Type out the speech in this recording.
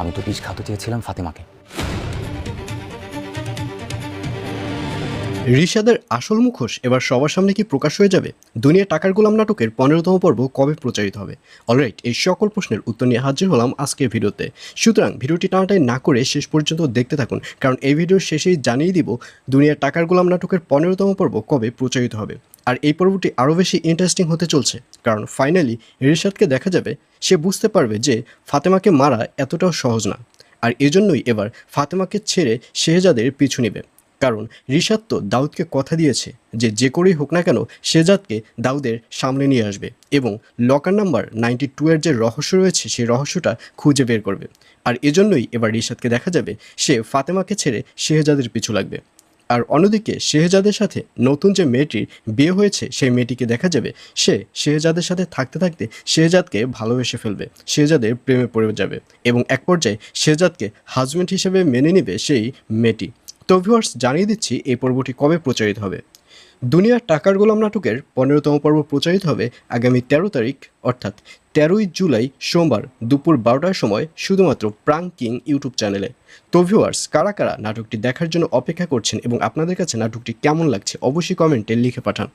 আমি তো বিষ খাওয়াতে চেয়েছিলাম ফাতেমাকে। রিশাদের আসল মুখোশ এবার সবার সামনে কি প্রকাশ হয়ে যাবে? দুনিয়া টাকার গোলাম নাটকের 15তম পর্ব কবে প্রচারিত হবে? অলরাইট, এই সকল প্রশ্নের উত্তর নিয়ে হাজির হলাম আজকের ভিডিওতে। সুতরাং ভিডিওটি টানাটাই না করে শেষ পর্যন্ত দেখতে থাকুন, কারণ এই ভিডিওর শেষেই জানিয়ে দিব দুনিয়ার টাকার গোলাম নাটকের 15তম পর্ব কবে প্রচারিত হবে। আর এই পর্বটি আরও বেশি ইন্টারেস্টিং হতে চলছে, কারণ ফাইনালি রিশাদকে দেখা যাবে, সে বুঝতে পারবে যে ফাতেমাকে মারা এতটাও সহজ না। আর এজন্যই এবার ফাতেমাকে ছেড়ে শেহজাদের পিছু নেবে, কারণ রিশাদ তো দাউদকে কথা দিয়েছে যে যে করেই হোক না কেন শেহজাদকে দাউদের সামনে নিয়ে আসবে এবং লকার নাম্বার 92 এর যে রহস্য রয়েছে সেই রহস্যটা খুঁজে বের করবে। আর এজন্যই এবার রিশাদকে দেখা যাবে সে ফাতেমাকে ছেড়ে শেহজাদের পিছু লাগবে। আর অন্যদিকে শেহজাদের সাথে নতুন যে মেয়েটির বিয়ে হয়েছে সেই মেয়েটিকে দেখা যাবে সে শেহজাদের সাথে থাকতে থাকতে শেহজাদকে ভালোবেসে ফেলবে, শেহজাদের প্রেমে পড়ে যাবে এবং এক পর্যায়ে শেহজাদকে হাজব্যান্ড হিসেবে মেনে নেবে সেই মেয়েটি। তো ভিউয়ার্স, জানিয়ে দিচ্ছি এই পর্বটি কবে প্রচারিত হবে। দুনিয়ার টাকার গোলাম নাটকের 15তম পর্ব প্রচারিত হবে আগামী 13 তারিখ, অর্থাৎ 13ই জুলাই সোমবার দুপুর 12টার সময় শুধুমাত্র প্রাঙ্ক কিং ইউটিউব চ্যানেলে। তো ভিউয়ার্স, কারা কারা নাটকটি দেখার জন্য অপেক্ষা করছেন এবং আপনাদের কাছে নাটকটি কেমন লাগছে অবশ্যই কমেন্টে লিখে পাঠান।